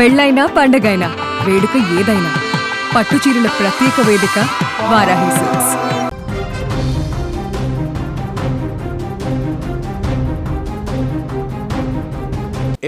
పెళ్ళైనా పండగైనా వేడుక ఏదైనా పట్టుచీరల ప్రత్యేక వేదిక వారాహి సిల్క్స్.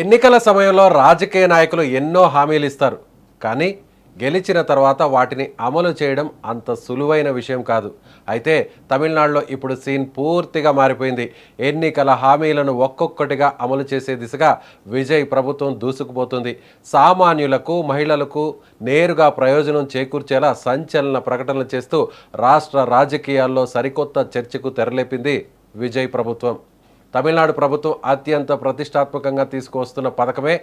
ఎన్నికల సమయంలో రాజకీయ నాయకులు ఎన్నో హామీలు ఇస్తారు, కానీ గెలిచిన తర్వాత వాటిని అమలు చేయడం అంత సులువైన విషయం కాదు. అయితే తమిళనాడులో ఇప్పుడు సీన్ పూర్తిగా మారిపోయింది. ఎన్నికల హామీలను ఒక్కొక్కటిగా అమలు చేసే దిశగా విజయ్ ప్రభుత్వం దూసుకుపోతుంది. సామాన్యులకు, మహిళలకు నేరుగా ప్రయోజనం చేకూర్చేలా సంచలన ప్రకటనలు చేస్తూ రాష్ట్ర రాజకీయాల్లో సరికొత్త చర్చకు తెరలేపింది విజయ్ ప్రభుత్వం. తమిళనాడు ప్రభుత్వం అత్యంత ప్రతిష్టాత్మకంగా తీసుకువస్తున్న పథకమే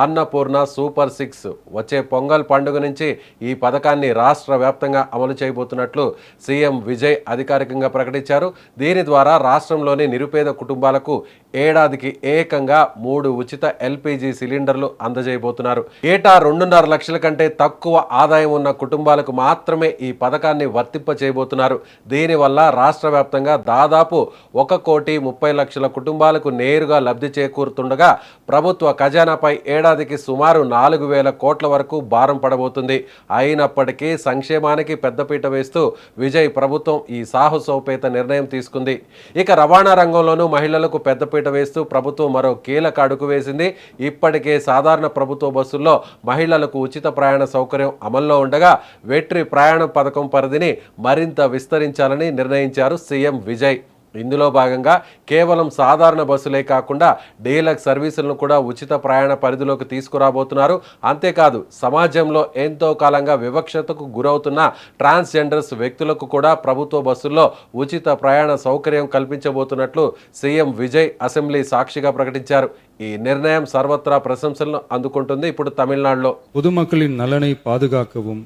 అన్నపూర్ణ సూపర్ 6. వచ్చే పొంగల్ పండుగ నుంచి ఈ పథకాన్ని రాష్ట్ర వ్యాప్తంగా అమలు చేయబోతున్నట్లు సీఎం విజయ్ అధికారికంగా ప్రకటించారు. దీని ద్వారా రాష్ట్రంలోని నిరుపేద కుటుంబాలకు ఏడాదికి ఏకంగా 3 ఉచిత ఎల్పీజీ సిలిండర్లు అందజేయబోతున్నారు. ఏటా 2.5 లక్షల కంటే తక్కువ ఆదాయం ఉన్న కుటుంబాలకు మాత్రమే ఈ పథకాన్ని వర్తింప చేయబోతున్నారు. దీనివల్ల రాష్ట్ర వ్యాప్తంగా దాదాపు 1,30,00,000 కుటుంబాలకు నేరుగా లబ్ధి చేకూరుతుండగా ప్రభుత్వ ఖజానాపై ఏడాదికి సుమారు 4,000 కోట్ల వరకు భారం పడబోతుంది. అయినప్పటికీ సంక్షేమానికి పెద్దపీట వేస్తూ విజయ్ ప్రభుత్వం ఈ సాహసోపేత నిర్ణయం తీసుకుంది. ఇక రవాణా రంగంలోనూ మహిళలకు పెద్దపీట వేస్తూ ప్రభుత్వం మరో కీలక అడుగు వేసింది. ఇప్పటికే సాధారణ ప్రభుత్వ బస్సుల్లో మహిళలకు ఉచిత ప్రయాణ సౌకర్యం అమల్లో ఉండగా వెట్రి ప్రయాణ పథకం పరిధిని మరింత విస్తరించాలని నిర్ణయించారు సీఎం విజయ్. ఇందులో భాగంగా కేవలం సాధారణ బస్సులే కాకుండా డీలక్స్ సర్వీసులను కూడా ఉచిత ప్రయాణ పరిధిలోకి తీసుకురాబోతున్నారు. అంతేకాదు సమాజంలో ఎంతో కాలంగా వివక్షతకు గురవుతున్న ట్రాన్స్జెండర్స్ వ్యక్తులకు కూడా ప్రభుత్వ బస్సుల్లో ఉచిత ప్రయాణ సౌకర్యం కల్పించబోతున్నట్లు సీఎం విజయ్ అసెంబ్లీ సాక్షిగా ప్రకటించారు. ఈ నిర్ణయం సర్వత్రా ప్రశంసలను అందుకుంటుంది. ఇప్పుడు తమిళనాడులో பொதுமக்களின் நலனை பாதுகாக்கவும்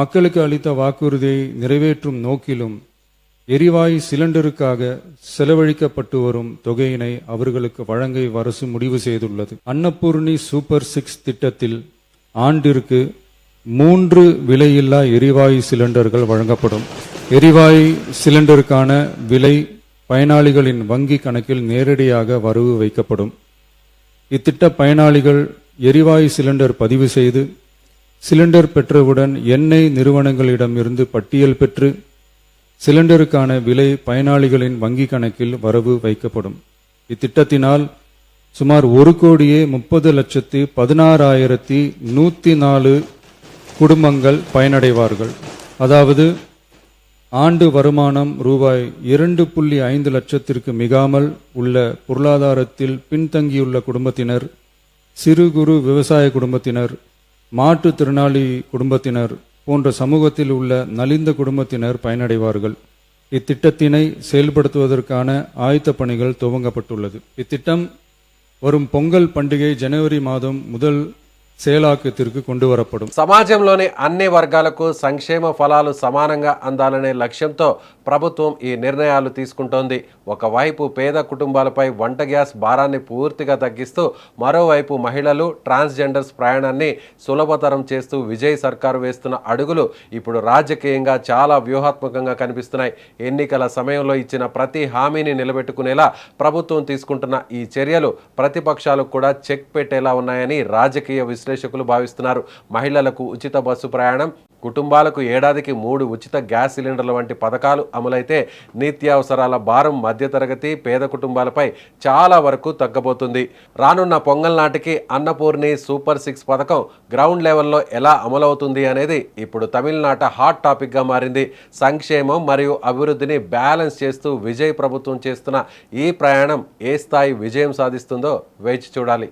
மக்களுக்கு அளித்த வாக்குறுதியை நிறைவேற்றும் நோக்கிலும் எரிவாயு சிலிண்டருக்காக செலவழிக்கப்பட்டு வரும் தொகையினை அவர்களுக்கு வழங்க அரசு முடிவு செய்துள்ளது. அன்னபூர்ணி சூப்பர் 6 திட்டத்தில் ஆண்டிற்கு 3 விலையில்லா எரிவாயு சிலிண்டர்கள் வழங்கப்படும். எரிவாயு சிலிண்டருக்கான விலை பயனாளிகளின் வங்கி கணக்கில் நேரடியாக வரவு வைக்கப்படும். இத்திட்ட பயனாளிகள் எரிவாயு சிலிண்டர் பதிவு செய்து சிலிண்டர் பெற்றவுடன் எண்ணெய் நிறுவனங்களிடமிருந்து பட்டியல் பெற்று சிலிண்டருக்கான விலை பயனாளிகளின் வங்கி கணக்கில் வரவு வைக்கப்படும். இத்திட்டத்தினால் சுமார் 1,30,16,104 குடும்பங்கள் பயனடைவார்கள். அதாவது ஆண்டு வருமானம் ரூபாய் 2.5 லட்சத்திற்கு மிகாமல் உள்ள பொருளாதாரத்தில் பின்தங்கியுள்ள குடும்பத்தினர், சிறு குறு விவசாய குடும்பத்தினர், மாற்றுத்திறனாளி குடும்பத்தினர் போன்ற சமூகத்தில் உள்ள நலிந்த குடும்பத்தினர் பயனடைவார்கள். இத்திட்டத்தினை செயல்படுத்துவதற்கான ஆயத்த பணிகள் துவங்கப்பட்டுள்ளது. இத்திட்டம் வரும் பொங்கல் பண்டிகை ஜனவரி மாதம் முதல் செயலாக்கத்திற்கு கொண்டு வரப்படும். సమాజంలోని అన్ని వర్గాలకు సంక్షేమ ఫలాలు సమానంగా అందాలనే లక్ష్యంతో ప్రభుత్వం ఈ నిర్ణయాలు తీసుకుంటోంది. ఒకవైపు పేద కుటుంబాలపై వంట గ్యాస్ భారాన్ని పూర్తిగా తగ్గిస్తూ మరోవైపు మహిళలు, ట్రాన్స్జెండర్స్ ప్రయాణాన్ని సులభతరం చేస్తూ విజయ్ సర్కారు వేస్తున్న అడుగులు ఇప్పుడు రాజకీయంగా చాలా వ్యూహాత్మకంగా కనిపిస్తున్నాయి. ఎన్నికల సమయంలో ఇచ్చిన ప్రతి హామీని నిలబెట్టుకునేలా ప్రభుత్వం తీసుకుంటున్న ఈ చర్యలు ప్రతిపక్షాలకు కూడా చెక్ పెట్టేలా ఉన్నాయని రాజకీయ విశ్లేషకులు భావిస్తున్నారు. మహిళలకు ఉచిత బస్సు ప్రయాణం, కుటుంబాలకు ఏడాదికి 3 ఉచిత గ్యాస్ సిలిండర్ల వంటి పథకాలు అమలైతే నిత్యావసరాల భారం మధ్యతరగతి, పేద కుటుంబాలపై చాలా వరకు తగ్గబోతుంది. రానున్న పొంగల్ నాటికి అన్నపూర్ణి సూపర్ 6 పథకం గ్రౌండ్ లెవెల్లో ఎలా అమలవుతుంది అనేది ఇప్పుడు తమిళనాట హాట్ టాపిక్గా మారింది. సంక్షేమం మరియు అభివృద్ధిని బ్యాలెన్స్ చేస్తూ విజయ్ ప్రభుత్వం చేస్తున్న ఈ ప్రయాణం ఏ స్థాయి విజయం సాధిస్తుందో వేచి చూడాలి.